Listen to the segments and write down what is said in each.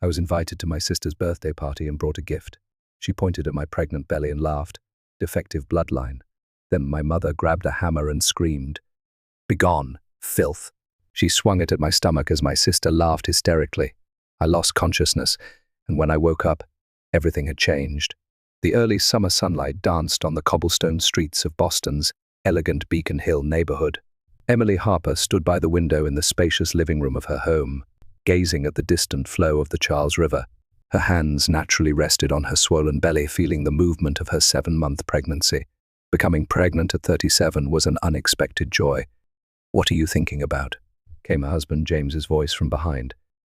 I was invited to my sister's birthday party and brought a gift. She pointed at my pregnant belly and laughed. Defective bloodline. Then my mother grabbed a hammer and screamed, "Begone, filth!" She swung it at my stomach as my sister laughed hysterically. I lost consciousness, and when I woke up, everything had changed. The early summer sunlight danced on the cobblestone streets of Boston's elegant Beacon Hill neighborhood. Emily Harper stood by the window in the spacious living room of her home, gazing at the distant flow of the Charles River. Her hands naturally rested on her swollen belly, feeling the movement of her 7-month pregnancy. Becoming pregnant at 37 was an unexpected joy. "What are you thinking about?" came her husband James's voice from behind.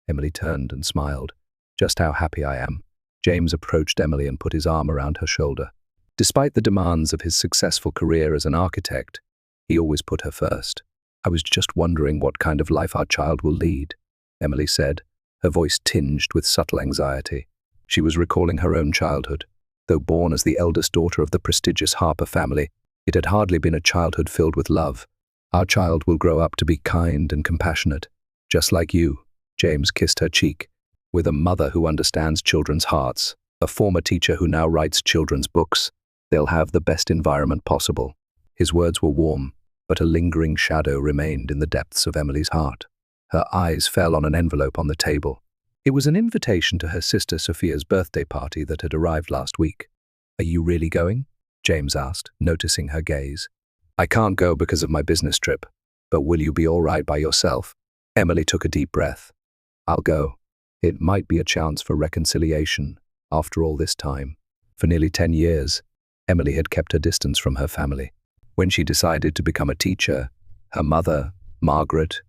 Emily turned and smiled. "Just how happy I am." James approached Emily and put his arm around her shoulder. Despite the demands of his successful career as an architect, he always put her first. "I was just wondering what kind of life our child will lead," Emily said, her voice tinged with subtle anxiety. She was recalling her own childhood. Though born as the eldest daughter of the prestigious Harper family, it had hardly been a childhood filled with love. "Our child will grow up to be kind and compassionate, just like you." James kissed her cheek. "With a mother who understands children's hearts, a former teacher who now writes children's books, they'll have the best environment possible." His words were warm, but a lingering shadow remained in the depths of Emily's heart. Her eyes fell on an envelope on the table. It was an invitation to her sister Sophia's birthday party that had arrived last week. "Are you really going?" James asked, noticing her gaze. "I can't go because of my business trip, but will you be all right by yourself?" Emily took a deep breath. "I'll go. It might be a chance for reconciliation after all this time." For nearly 10 years, Emily had kept her distance from her family. When she decided to become a teacher, her mother, Margaret,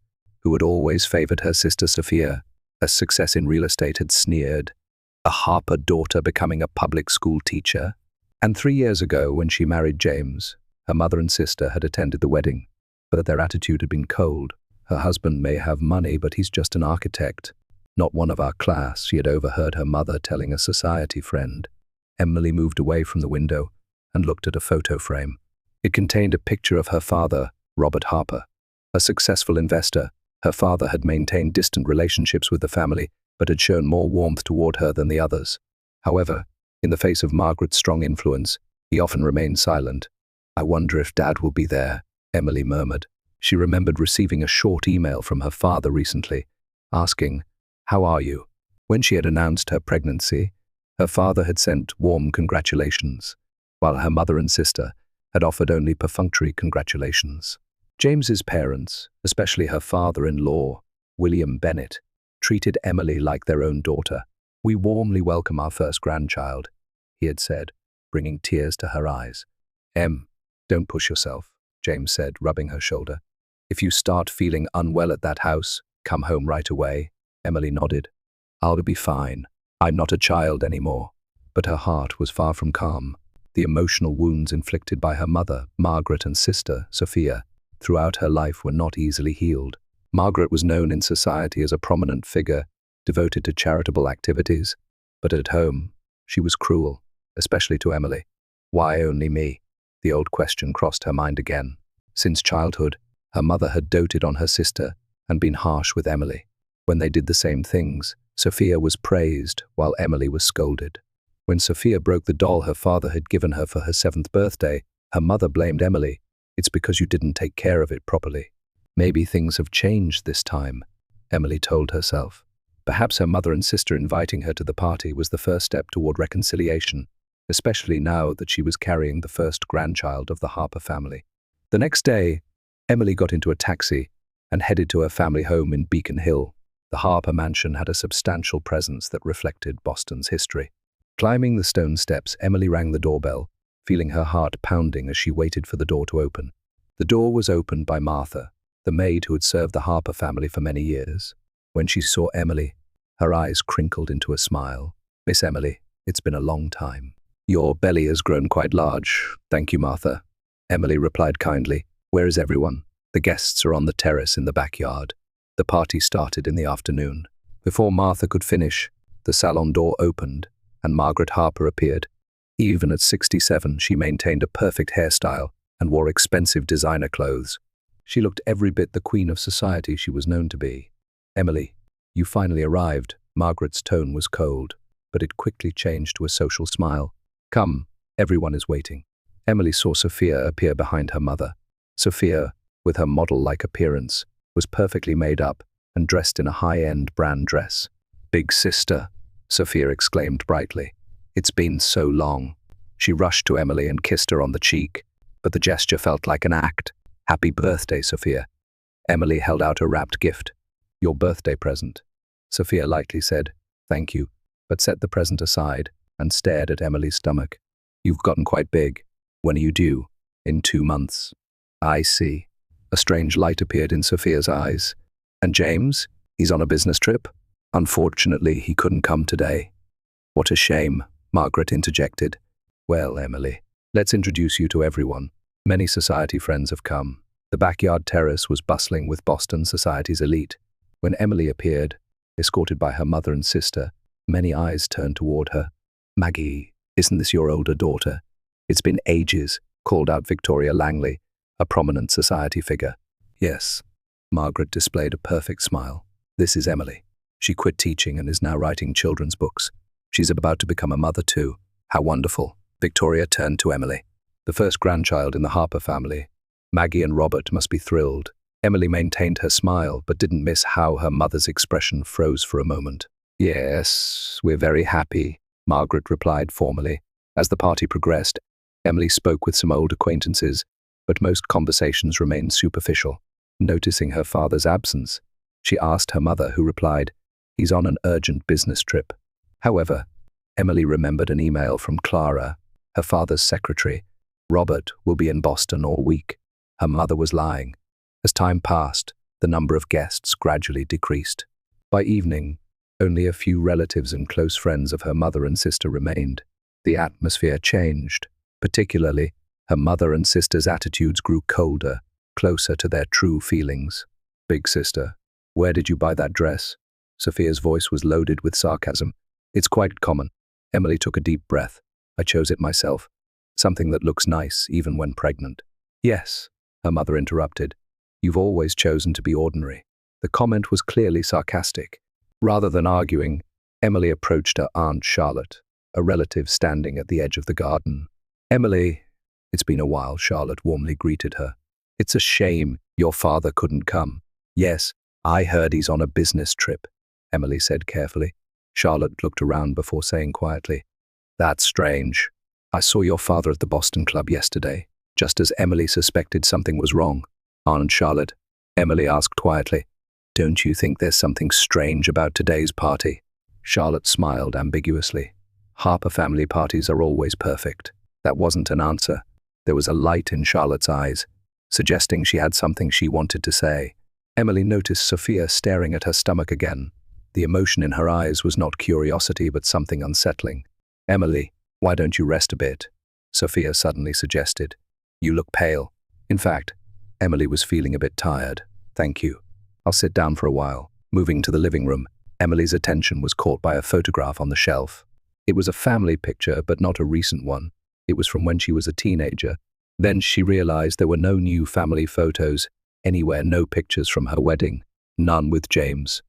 who had always favored her sister Sophia, a success in real estate, had sneered. A Harper daughter becoming a public school teacher? And 3 years ago, when she married James, her mother and sister had attended the wedding, but their attitude had been cold. "Her husband may have money, but he's just an architect. Not one of our class," she had overheard her mother telling a society friend. Emily moved away from the window and looked at a photo frame. It contained a picture of her father, Robert Harper. A successful investor, her father had maintained distant relationships with the family, but had shown more warmth toward her than the others. However, in the face of Margaret's strong influence, he often remained silent. "I wonder if Dad will be there," Emily murmured. She remembered receiving a short email from her father recently, asking, "How are you?" When she had announced her pregnancy, her father had sent warm congratulations, while her mother and sister had offered only perfunctory congratulations. James's parents, especially her father-in-law, William Bennett, treated Emily like their own daughter. "We warmly welcome our first grandchild," he had said, bringing tears to her eyes. Don't push yourself," James said, rubbing her shoulder. "If you start feeling unwell at that house, come home right away." Emily nodded. "I'll be fine. I'm not a child anymore." But her heart was far from calm. The emotional wounds inflicted by her mother, Margaret, and sister, Sophia, throughout her life were not easily healed. Margaret was known in society as a prominent figure, devoted to charitable activities, but at home, she was cruel, especially to Emily. Why only me? The old question crossed her mind again. Since childhood, her mother had doted on her sister and been harsh with Emily. When they did the same things, Sophia was praised while Emily was scolded. When Sophia broke the doll her father had given her for her 7th birthday, her mother blamed Emily. "It's because you didn't take care of it properly." Maybe things have changed this time, Emily told herself. Perhaps her mother and sister inviting her to the party was the first step toward reconciliation, especially now that she was carrying the first grandchild of the Harper family. The next day, Emily got into a taxi and headed to her family home in Beacon Hill. The Harper mansion had a substantial presence that reflected Boston's history. Climbing the stone steps, Emily rang the doorbell, feeling her heart pounding as she waited for the door to open. The door was opened by Martha, the maid who had served the Harper family for many years. When she saw Emily, her eyes crinkled into a smile. "Miss Emily, it's been a long time. Your belly has grown quite large. Thank you, Martha." Emily replied kindly. "Where is everyone?" "The guests are on the terrace in the backyard." The party started in the afternoon. Before Martha could finish, the salon door opened and Margaret Harper appeared. Even at 67, she maintained a perfect hairstyle and wore expensive designer clothes. She looked every bit the queen of society she was known to be. "Emily, you finally arrived," Margaret's tone was cold, but it quickly changed to a social smile. Come, everyone is waiting. Emily saw Sophia appear behind her mother. Sophia, with her model-like appearance, was perfectly made up and dressed in a high-end brand dress. Big sister, Sophia exclaimed brightly. It's been so long. She rushed to Emily and kissed her on the cheek, but the gesture felt like an act. Happy birthday, Sophia. Emily held out a wrapped gift. Your birthday present. Sophia lightly said, thank you, but set the present aside and stared at Emily's stomach. You've gotten quite big. When are you due? In 2 months. I see. A strange light appeared in Sophia's eyes. And James? He's on a business trip? Unfortunately, he couldn't come today. What a shame, Margaret interjected. Well, Emily, let's introduce you to everyone. Many society friends have come. The backyard terrace was bustling with Boston society's elite. When Emily appeared, escorted by her mother and sister, many eyes turned toward her. Maggie, isn't this your older daughter? It's been ages, called out Victoria Langley, a prominent society figure. Yes. Margaret displayed a perfect smile. This is Emily. She quit teaching and is now writing children's books. She's about to become a mother too. How wonderful. Victoria turned to Emily. The first grandchild in the Harper family. Maggie and Robert must be thrilled. Emily maintained her smile, but didn't miss how her mother's expression froze for a moment. Yes, we're very happy, Margaret replied formally. As the party progressed, Emily spoke with some old acquaintances, but most conversations remained superficial. Noticing her father's absence, she asked her mother, who replied, he's on an urgent business trip. However, Emily remembered an email from Clara, her father's secretary. Robert will be in Boston all week. Her mother was lying. As time passed, the number of guests gradually decreased. By evening, only a few relatives and close friends of her mother and sister remained. The atmosphere changed. Particularly, her mother and sister's attitudes grew colder, closer to their true feelings. Big sister, where did you buy that dress? Sophia's voice was loaded with sarcasm. It's quite common. Emily took a deep breath. I chose it myself. Something that looks nice, even when pregnant. Yes, her mother interrupted. You've always chosen to be ordinary. The comment was clearly sarcastic. Rather than arguing, Emily approached her Aunt Charlotte, a relative standing at the edge of the garden. Emily, it's been a while, Charlotte warmly greeted her. It's a shame your father couldn't come. Yes, I heard he's on a business trip, Emily said carefully. Charlotte looked around before saying quietly, that's strange. I saw your father at the Boston Club yesterday, just as Emily suspected something was wrong. Aunt Charlotte, Emily asked quietly, don't you think there's something strange about today's party? Charlotte smiled ambiguously. Harper family parties are always perfect. That wasn't an answer. There was a light in Charlotte's eyes, suggesting she had something she wanted to say. Emily noticed Sophia staring at her stomach again. The emotion in her eyes was not curiosity, but something unsettling. Emily, why don't you rest a bit? Sophia suddenly suggested. You look pale. In fact, Emily was feeling a bit tired. Thank you. I'll sit down for a while. Moving to the living room, Emily's attention was caught by a photograph on the shelf. It was a family picture, but not a recent one. It was from when she was a teenager. Then she realized there were no new family photos anywhere, no pictures from her wedding, none with James.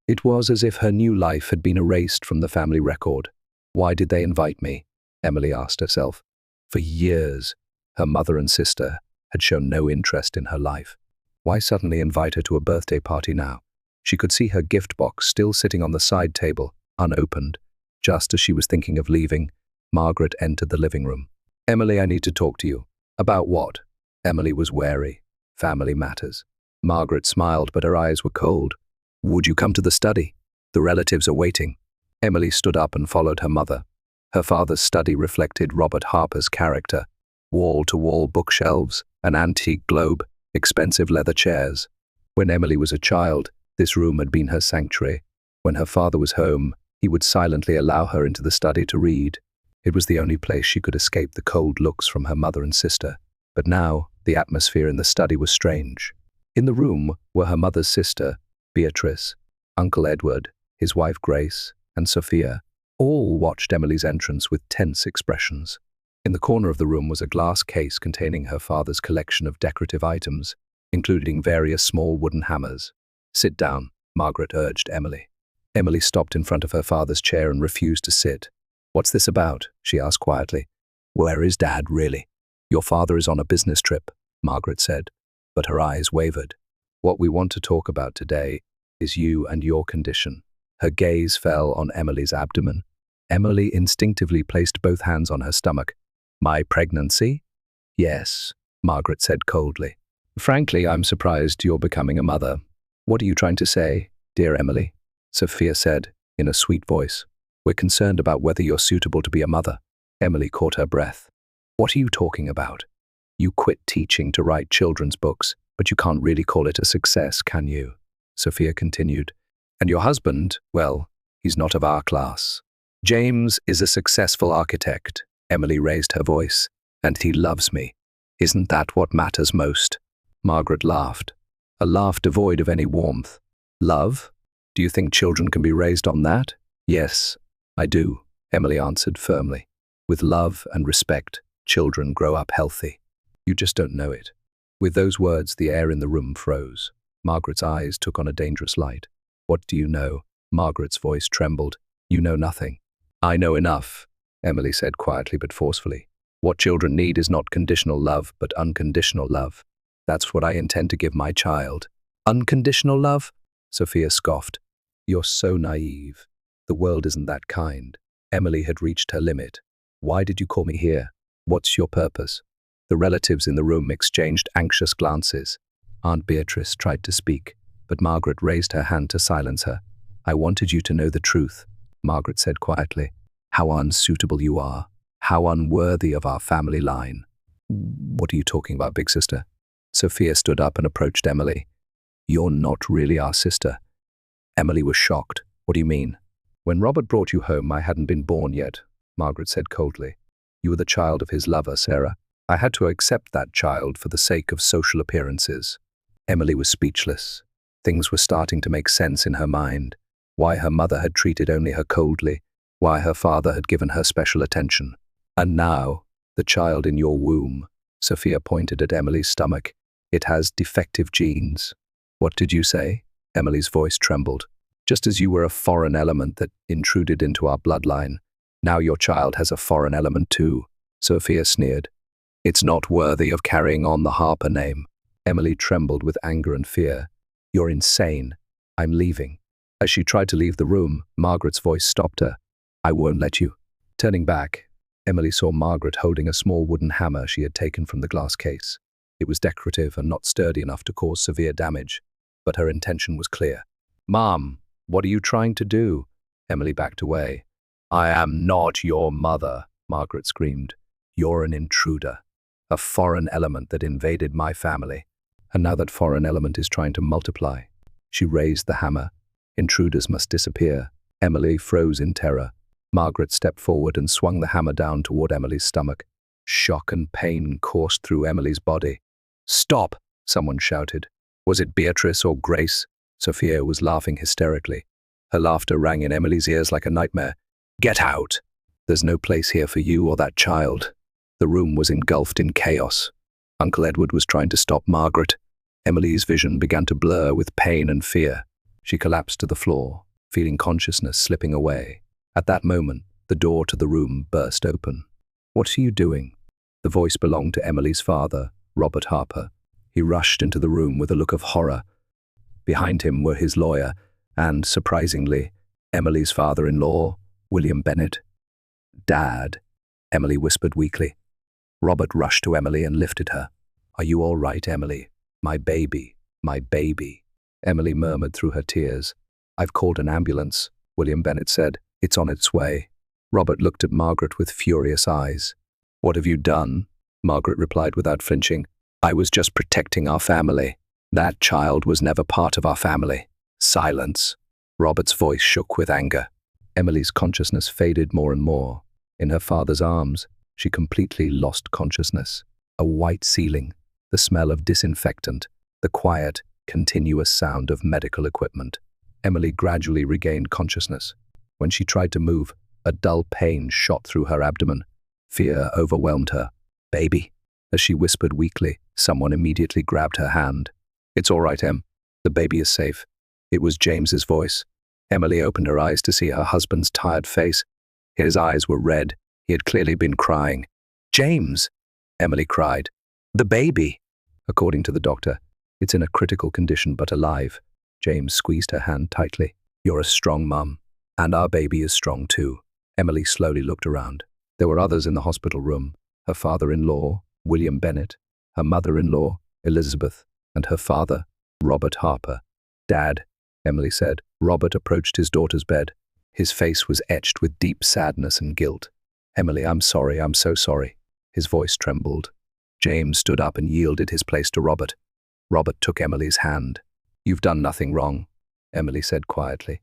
It was as if her new life had been erased from the family record. Why did they invite me? Emily asked herself. For years, her mother and sister had shown no interest in her life. Why suddenly invite her to a birthday party now? She could see her gift box still sitting on the side table, unopened. Just as she was thinking of leaving, Margaret entered the living room. Emily, I need to talk to you. About what? Emily was wary. Family matters. Margaret smiled, but her eyes were cold. Would you come to the study? The relatives are waiting. Emily stood up and followed her mother. Her father's study reflected Robert Harper's character. Wall-to-wall bookshelves, an antique globe, expensive leather chairs. When Emily was a child, this room had been her sanctuary. When her father was home, he would silently allow her into the study to read. It was the only place she could escape the cold looks from her mother and sister. But now, the atmosphere in the study was strange. In the room were her mother's sister, Beatrice, Uncle Edward, his wife Grace, and Sophia. All watched Emily's entrance with tense expressions. In the corner of the room was a glass case containing her father's collection of decorative items, including various small wooden hammers. Sit down, Margaret urged Emily. Emily stopped in front of her father's chair and refused to sit. "What's this about?" she asked quietly. "Where is Dad, really?" "Your father is on a business trip," Margaret said, but her eyes wavered. "What we want to talk about today is you and your condition." Her gaze fell on Emily's abdomen. Emily instinctively placed both hands on her stomach. "My pregnancy?" "Yes," Margaret said coldly. "Frankly, I'm surprised you're becoming a mother." "What are you trying to say, dear Emily?" Sophia said, in a sweet voice. "We're concerned about whether you're suitable to be a mother." Emily caught her breath. "What are you talking about? You quit teaching to write children's books, but you can't really call it a success, can you?" Sophia continued. "And your husband, well, he's not of our class. James is a successful architect," Emily raised her voice, "and he loves me. Isn't that what matters most?" Margaret laughed, a laugh devoid of any warmth. "Love? Do you think children can be raised on that?" "Yes, I do," Emily answered firmly. "With love and respect, children grow up healthy. You just don't know it." With those words, the air in the room froze. Margaret's eyes took on a dangerous light. "What do you know?" Margaret's voice trembled. "You know nothing." "I know enough," Emily said quietly but forcefully. "What children need is not conditional love, but unconditional love. That's what I intend to give my child." "Unconditional love?" Sophia scoffed. "You're so naive. The world isn't that kind." Emily had reached her limit. "Why did you call me here? What's your purpose?" The relatives in the room exchanged anxious glances. Aunt Beatrice tried to speak, but Margaret raised her hand to silence her. "I wanted you to know the truth," Margaret said quietly. "How unsuitable you are. How unworthy of our family line." "What are you talking about, big sister?" Sophia stood up and approached Emily. "You're not really our sister." Emily was shocked. "What do you mean?" "When Robert brought you home, I hadn't been born yet," Margaret said coldly. "You were the child of his lover, Sarah. I had to accept that child for the sake of social appearances." Emily was speechless. Things were starting to make sense in her mind. Why her mother had treated only her coldly, why her father had given her special attention. "And now, the child in your womb," Sophia pointed at Emily's stomach. "It has defective genes." "What did you say?" Emily's voice trembled. "Just as you were a foreign element that intruded into our bloodline, now your child has a foreign element too," Sophia sneered. "It's not worthy of carrying on the Harper name." Emily trembled with anger and fear. "You're insane. I'm leaving." As she tried to leave the room, Margaret's voice stopped her. "I won't let you." Turning back, Emily saw Margaret holding a small wooden hammer she had taken from the glass case. It was decorative and not sturdy enough to cause severe damage, but her intention was clear. "Mom, what are you trying to do?" Emily backed away. "I am not your mother," Margaret screamed. "You're an intruder, a foreign element that invaded my family. And now that foreign element is trying to multiply." She raised the hammer. "Intruders must disappear." Emily froze in terror. Margaret stepped forward and swung the hammer down toward Emily's stomach. Shock and pain coursed through Emily's body. "Stop!" someone shouted. Was it Beatrice or Grace? Sophia was laughing hysterically. Her laughter rang in Emily's ears like a nightmare. "Get out! There's no place here for you or that child." The room was engulfed in chaos. Uncle Edward was trying to stop Margaret. Emily's vision began to blur with pain and fear. She collapsed to the floor, feeling consciousness slipping away. At that moment, the door to the room burst open. "What are you doing?" The voice belonged to Emily's father, Robert Harper. He rushed into the room with a look of horror. Behind him were his lawyer and, surprisingly, Emily's father-in-law, William Bennett. "Dad," Emily whispered weakly. Robert rushed to Emily and lifted her. "Are you all right, Emily? My baby, my baby." Emily murmured through her tears. "I've called an ambulance," William Bennett said. "It's on its way." Robert looked at Margaret with furious eyes. "What have you done?" Margaret replied without flinching. "I was just protecting our family. That child was never part of our family." "Silence." Robert's voice shook with anger. Emily's consciousness faded more and more. In her father's arms, she completely lost consciousness. A white ceiling, the smell of disinfectant, the quiet, continuous sound of medical equipment. Emily gradually regained consciousness. When she tried to move, a dull pain shot through her abdomen. Fear overwhelmed her. "Baby," as she whispered weakly, someone immediately grabbed her hand. "It's all right, Em. The baby is safe." It was James's voice. Emily opened her eyes to see her husband's tired face. His eyes were red. He had clearly been crying. "James!" Emily cried. "The baby!" "According to the doctor, it's in a critical condition but alive." James squeezed her hand tightly. "You're a strong mum. And our baby is strong too." Emily slowly looked around. There were others in the hospital room. Her father-in-law, William Bennett, her mother-in-law, Elizabeth, and her father, Robert Harper. "Dad," Emily said. Robert approached his daughter's bed. His face was etched with deep sadness and guilt. "Emily, I'm sorry, I'm so sorry." His voice trembled. James stood up and yielded his place to Robert. Robert took Emily's hand. "You've done nothing wrong," Emily said quietly.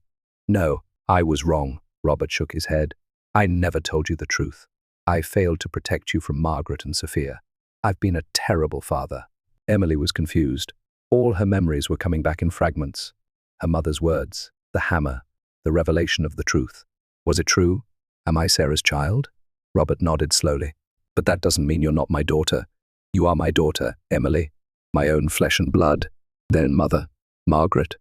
"No, I was wrong," Robert shook his head. "I never told you the truth. I failed to protect you from Margaret and Sophia. I've been a terrible father." Emily was confused. All her memories were coming back in fragments. Her mother's words, the hammer, the revelation of the truth. Was it true? Am I Sarah's child? Robert nodded slowly. "But that doesn't mean you're not my daughter. You are my daughter, Emily, my own flesh and blood." "Then mother, Margaret."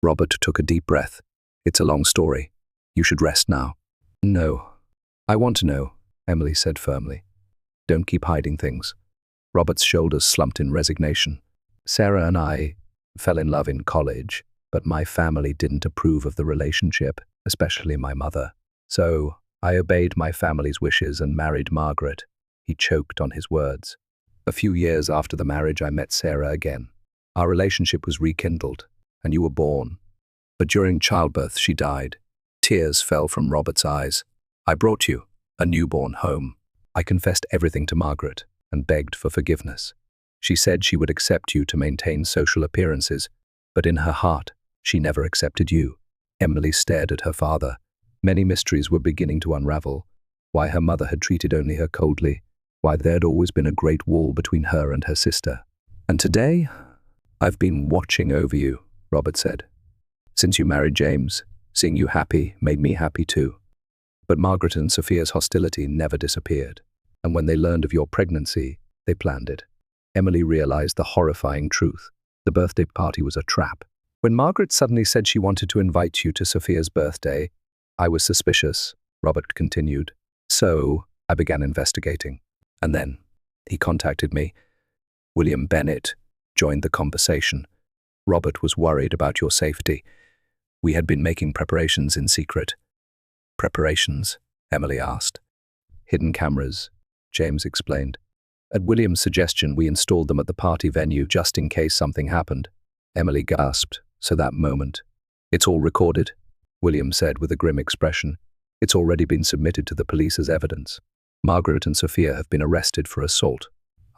Robert took a deep breath. "It's a long story. You should rest now." "No, I want to know," Emily said firmly. "Don't keep hiding things." Robert's shoulders slumped in resignation. "Sarah and I fell in love in college, but my family didn't approve of the relationship, especially my mother. So I obeyed my family's wishes and married Margaret." He choked on his words. "A few years after the marriage, I met Sarah again. Our relationship was rekindled, and you were born. But during childbirth, she died." Tears fell from Robert's eyes. "I brought you, a newborn, home. I confessed everything to Margaret and begged for forgiveness. She said she would accept you to maintain social appearances, but in her heart, she never accepted you." Emily stared at her father. Many mysteries were beginning to unravel. Why her mother had treated only her coldly, why there had always been a great wall between her and her sister. "And today, I've been watching over you," Robert said. "Since you married James, seeing you happy made me happy too. But Margaret and Sophia's hostility never disappeared, and when they learned of your pregnancy, they planned it." Emily realized the horrifying truth. The birthday party was a trap. "When Margaret suddenly said she wanted to invite you to Sophia's birthday, I was suspicious," Robert continued. "So I began investigating. And then he contacted me. William Bennett joined the conversation. Robert was worried about your safety. We had been making preparations in secret." "Preparations?" Emily asked. "Hidden cameras," James explained. "At William's suggestion, we installed them at the party venue just in case something happened." Emily gasped. "So that moment." "It's all recorded," William said with a grim expression. "It's already been submitted to the police as evidence. Margaret and Sophia have been arrested for assault."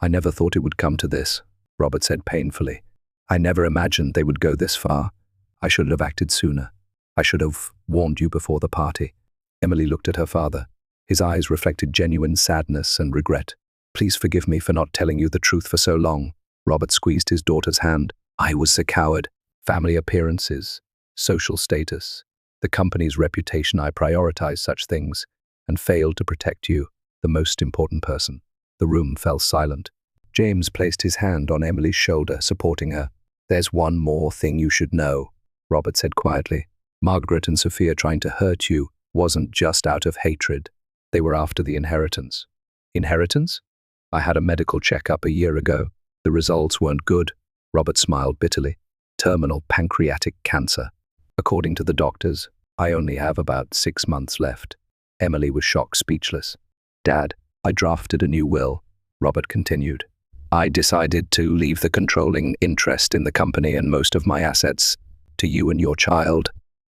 "I never thought it would come to this," Robert said painfully. "I never imagined they would go this far. I should have acted sooner. I should have warned you before the party." Emily looked at her father. His eyes reflected genuine sadness and regret. "Please forgive me for not telling you the truth for so long." Robert squeezed his daughter's hand. "I was a coward. Family appearances, social status, the company's reputation. I prioritized such things and failed to protect you, the most important person." The room fell silent. James placed his hand on Emily's shoulder, supporting her. "There's one more thing you should know," Robert said quietly. "Margaret and Sophia trying to hurt you wasn't just out of hatred. They were after the inheritance." "Inheritance?" "I had a medical checkup a year ago. The results weren't good." Robert smiled bitterly. "Terminal pancreatic cancer. According to the doctors, I only have about 6 months left." Emily was shocked, speechless. "Dad, I drafted a new will," Robert continued. "I decided to leave the controlling interest in the company and most of my assets to you and your child.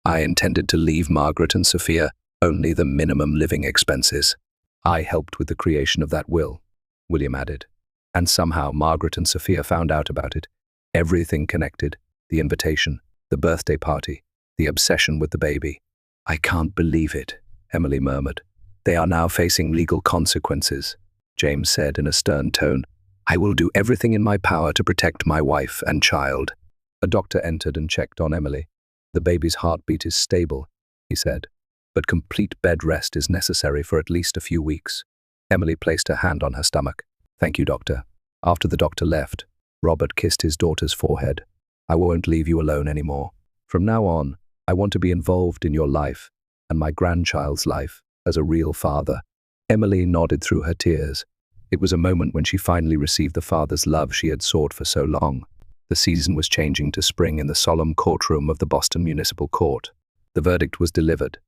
I intended to leave Margaret and Sophia only the minimum living expenses." "I helped with the creation of that will," William added. "And somehow Margaret and Sophia found out about it. Everything connected. The invitation, the birthday party, the obsession with the baby." "I can't believe it," Emily murmured. "They are now facing legal consequences," James said in a stern tone. "I will do everything in my power to protect my wife and child." A doctor entered and checked on Emily. "The baby's heartbeat is stable," he said, "but complete bed rest is necessary for at least a few weeks." Emily placed her hand on her stomach. "Thank you, doctor." After the doctor left, Robert kissed his daughter's forehead. "I won't leave you alone anymore. From now on, I want to be involved in your life and my grandchild's life as a real father." Emily nodded through her tears. It was a moment when she finally received the father's love she had sought for so long. The season was changing to spring in the solemn courtroom of the Boston Municipal Court. The verdict was delivered.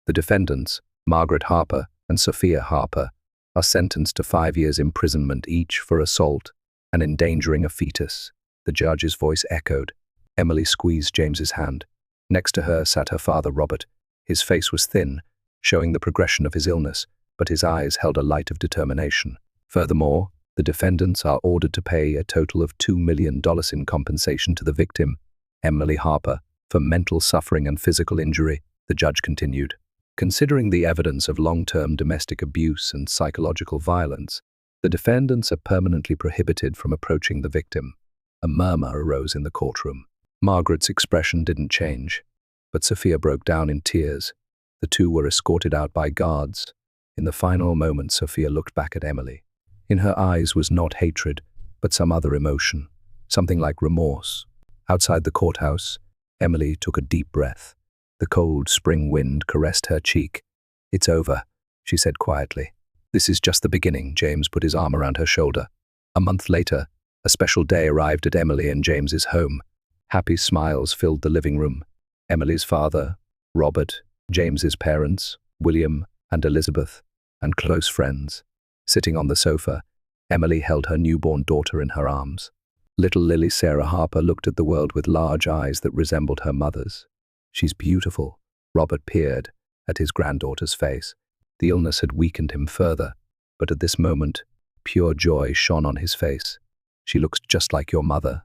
The defendants, Margaret Harper and Sophia Harper, are sentenced to 5 years imprisonment each for assault and endangering a fetus. The judge's voice echoed. Emily squeezed James's hand. Next to her sat her father, Robert. His face was thin, showing the progression of his illness, but his eyes held a light of determination. Furthermore, the defendants are ordered to pay a total of $2 million in compensation to the victim, Emily Harper, for mental suffering and physical injury, the judge continued. Considering the evidence of long-term domestic abuse and psychological violence, the defendants are permanently prohibited from approaching the victim. A murmur arose in the courtroom. Margaret's expression didn't change, but Sophia broke down in tears. The two were escorted out by guards. In the final moment, Sophia looked back at Emily. In her eyes was not hatred, but some other emotion, something like remorse. Outside the courthouse, Emily took a deep breath. The cold spring wind caressed her cheek. "It's over," she said quietly. "This is just the beginning." James put his arm around her shoulder. A month later, a special day arrived at Emily and James's home. Happy smiles filled the living room. Emily's father, Robert, James's parents, William and Elizabeth, and close friends. Sitting on the sofa, Emily held her newborn daughter in her arms. Little Lily Sarah Harper looked at the world with large eyes that resembled her mother's. "She's beautiful." Robert peered at his granddaughter's face. The illness had weakened him further, but at this moment, pure joy shone on his face. "She looks just like your mother."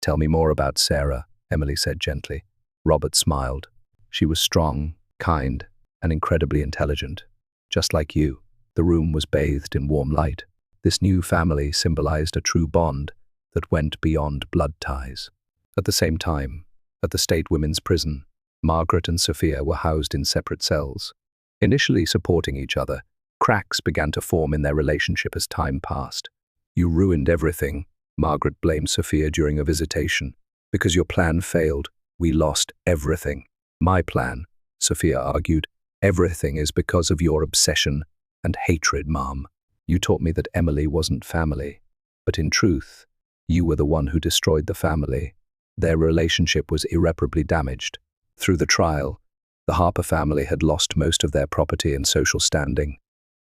"Tell me more about Sarah," Emily said gently. Robert smiled. "She was strong, kind, and incredibly intelligent. Just like you." The room was bathed in warm light. This new family symbolized a true bond that went beyond blood ties. At the same time, at the state women's prison, Margaret and Sophia were housed in separate cells. Initially supporting each other, cracks began to form in their relationship as time passed. "You ruined everything," Margaret blamed Sophia during a visitation. "Because your plan failed, we lost everything." "My plan," Sophia argued. "Everything is because of your obsession and hatred, Mom. You taught me that Emily wasn't family, but in truth, you were the one who destroyed the family." Their relationship was irreparably damaged. Through the trial, the Harper family had lost most of their property and social standing.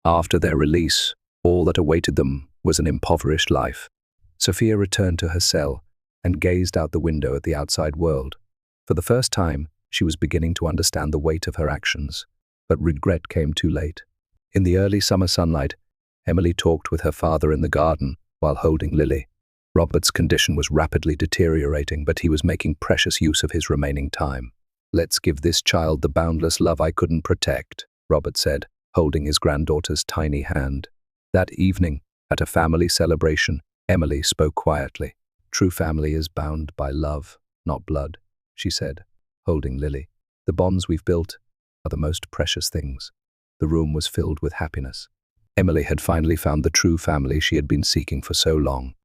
After their release, all that awaited them was an impoverished life. Sophia returned to her cell and gazed out the window at the outside world. For the first time, she was beginning to understand the weight of her actions, but regret came too late. In the early summer sunlight, Emily talked with her father in the garden while holding Lily. Robert's condition was rapidly deteriorating, but he was making precious use of his remaining time. "Let's give this child the boundless love I couldn't protect," Robert said, holding his granddaughter's tiny hand. That evening, at a family celebration, Emily spoke quietly. "True family is bound by love, not blood," she said, holding Lily. "The bonds we've built are the most precious things." The room was filled with happiness. Emily had finally found the true family she had been seeking for so long.